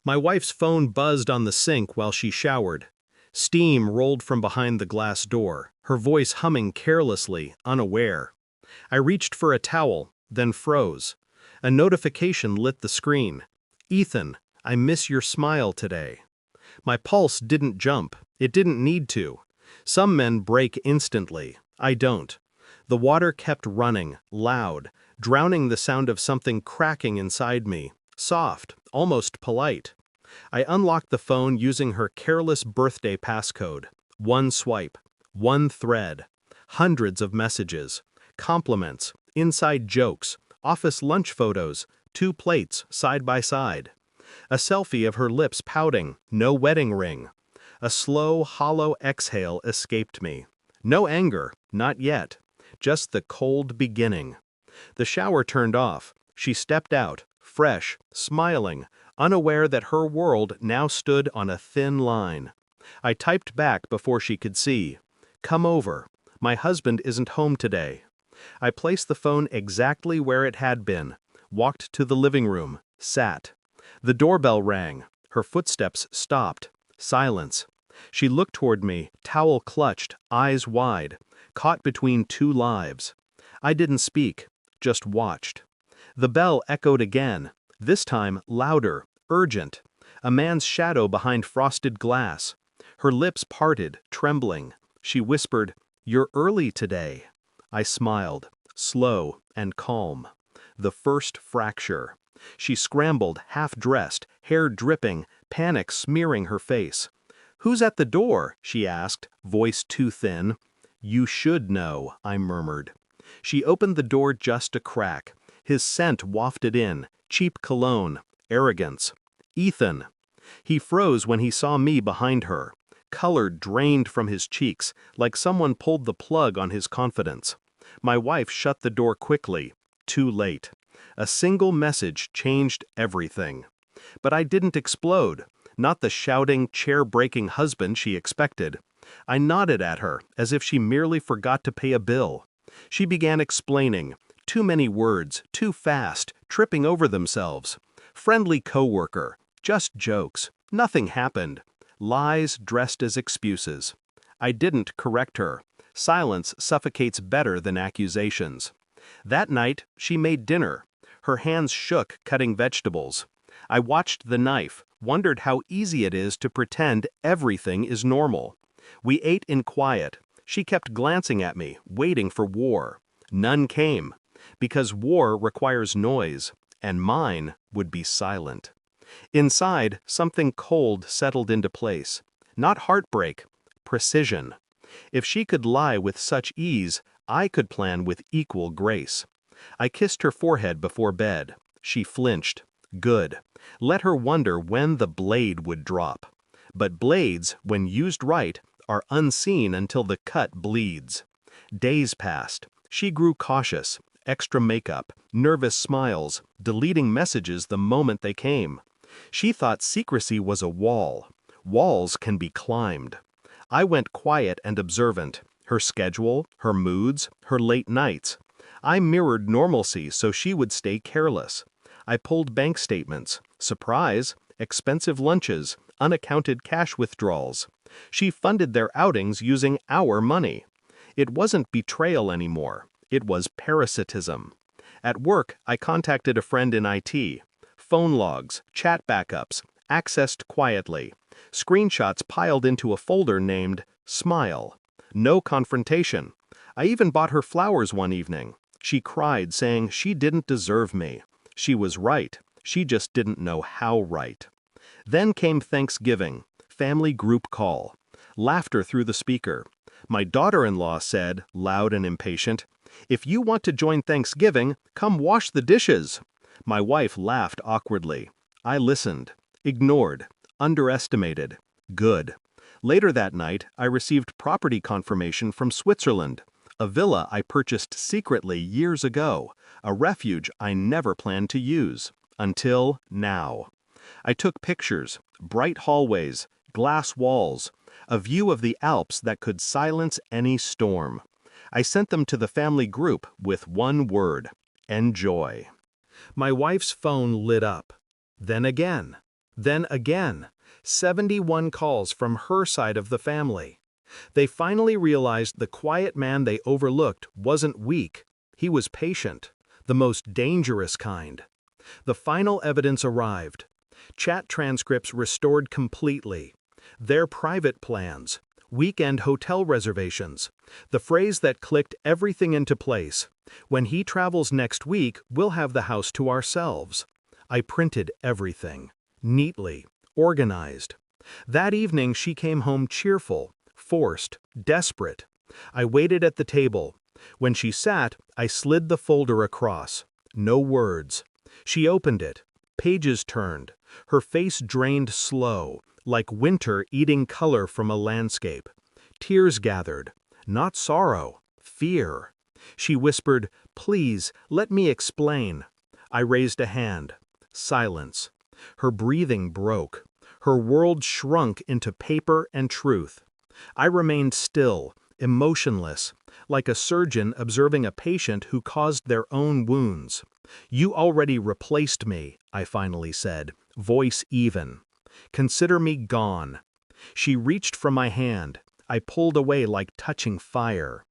My wife's phone buzzed on the sink while she showered. Steam rolled from behind the glass door, her voice humming carelessly, unaware. I reached for a towel, then froze. A notification lit the screen. "Ethan, I miss your smile today." My pulse didn't jump. It didn't need to. Some men break instantly. I don't. The water kept running, loud, drowning the sound of something cracking inside me, soft, almost polite. I unlocked the phone using her careless birthday passcode. One swipe, one thread, hundreds of messages, compliments, inside jokes, office lunch photos, two plates side by side. A selfie of her lips pouting, no wedding ring. A slow, hollow exhale escaped me. No anger, not yet. Just the cold beginning. The shower turned off. She stepped out, fresh, smiling, unaware that her world now stood on a thin line. I typed back before she could see. "Come over. My husband isn't home today." I placed the phone exactly where it had been, walked to the living room, sat. The doorbell rang. Her footsteps stopped. Silence. She looked toward me, towel clutched, eyes wide, caught between two lives. I didn't speak, just watched. The bell echoed again, this time louder, urgent. A man's shadow behind frosted glass. Her lips parted, trembling. She whispered, "You're early today." I smiled, slow and calm. The first fracture. She scrambled, half-dressed, hair dripping, panic smearing her face. "Who's at the door?" she asked, voice too thin. "You should know," I murmured. She opened the door just a crack. His scent wafted in, cheap cologne, arrogance. "Ethan." He froze when he saw me behind her. Color drained from his cheeks, like someone pulled the plug on his confidence. My wife shut the door quickly. Too late. A single message changed everything. But I didn't explode. Not the shouting, chair-breaking husband she expected. I nodded at her, as if she merely forgot to pay a bill. She began explaining. Too many words, too fast, tripping over themselves. Friendly coworker. Just jokes. Nothing happened. Lies dressed as excuses. I didn't correct her. Silence suffocates better than accusations. That night, she made dinner. Her hands shook cutting vegetables. I watched the knife, wondered how easy it is to pretend everything is normal. We ate in quiet. She kept glancing at me, waiting for war. None came, because war requires noise, and mine would be silent. Inside, something cold settled into place. Not heartbreak, precision. If she could lie with such ease, I could plan with equal grace. I kissed her forehead before bed. She flinched. Good. Let her wonder when the blade would drop. But blades, when used right, are unseen until the cut bleeds. Days passed. She grew cautious. Extra makeup, nervous smiles, deleting messages the moment they came. She thought secrecy was a wall. Walls can be climbed. I went quiet and observant. Her schedule, her moods, her late nights. I mirrored normalcy so she would stay careless. I pulled bank statements. Surprise, expensive lunches, unaccounted cash withdrawals. She funded their outings using our money. It wasn't betrayal anymore. It was parasitism. At work, I contacted a friend in IT. Phone logs, chat backups, accessed quietly. Screenshots piled into a folder named Smile. No confrontation. I even bought her flowers one evening. She cried, saying she didn't deserve me. She was right. She just didn't know how right. Then came Thanksgiving, family group call. Laughter through the speaker. My daughter-in-law said, loud and impatient, "If you want to join Thanksgiving, come wash the dishes." My wife laughed awkwardly. I listened, ignored, underestimated. Good. Later that night, I received property confirmation from Switzerland, a villa I purchased secretly years ago, a refuge I never planned to use, until now. I took pictures, bright hallways, glass walls, a view of the Alps that could silence any storm. I sent them to the family group with one word: enjoy. My wife's phone lit up. Then again. Then again, 71 calls from her side of the family. They finally realized the quiet man they overlooked wasn't weak, he was patient, the most dangerous kind. The final evidence arrived. Chat transcripts restored completely. Their private plans, weekend hotel reservations, the phrase that clicked everything into place. When he travels next week, we'll have the house to ourselves. I printed everything, neatly, organized. That evening she came home cheerful, forced, desperate. I waited at the table. When she sat, I slid the folder across. No words. She opened it. Pages turned. Her face drained slow, like winter eating color from a landscape. Tears gathered. Not sorrow, fear. She whispered, "Please, let me explain." I raised a hand. Silence. Her breathing broke. Her world shrunk into paper and truth. I remained still, emotionless, like a surgeon observing a patient who caused their own wounds. "You already replaced me," I finally said, voice even. "Consider me gone." She reached for my hand. I pulled away like touching fire.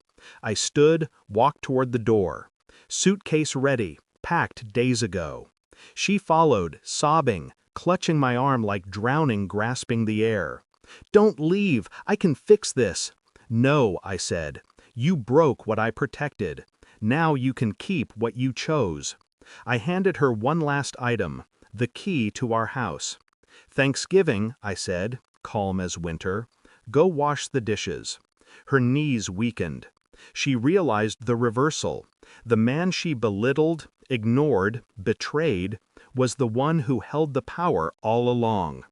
I stood, walked toward the door. Suitcase ready, packed days ago. She followed, sobbing, clutching my arm like drowning grasping the air. "Don't leave, I can fix this." "No," I said. "You broke what I protected. Now you can keep what you chose." I handed her one last item, the key to our house. "Thanksgiving," I said, calm as winter. "Go wash the dishes." Her knees weakened. She realized the reversal. The man she belittled, ignored, betrayed, was the one who held the power all along.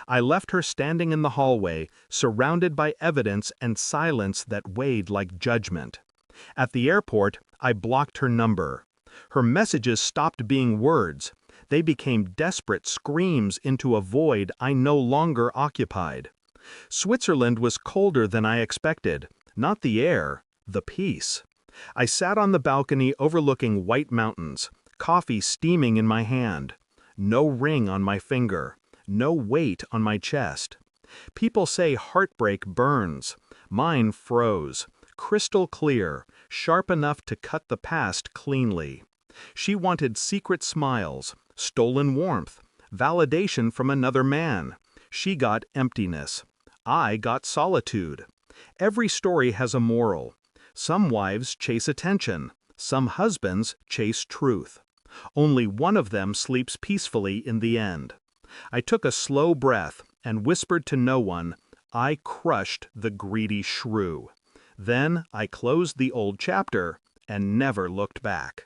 I left her standing in the hallway, surrounded by evidence and silence that weighed like judgment. At the airport, I blocked her number. Her messages stopped being words. They became desperate screams into a void I no longer occupied. Switzerland was colder than I expected. Not the air, the peace. I sat on the balcony overlooking white mountains, coffee steaming in my hand. No ring on my finger. No weight on my chest. People say heartbreak burns. Mine froze, crystal clear, sharp enough to cut the past cleanly. She wanted secret smiles, stolen warmth, validation from another man. She got emptiness. I got solitude. Every story has a moral. Some wives chase attention. Some husbands chase truth. Only one of them sleeps peacefully in the end. I took a slow breath and whispered to no one, "I crushed the greedy shrew." Then I closed the old chapter and never looked back.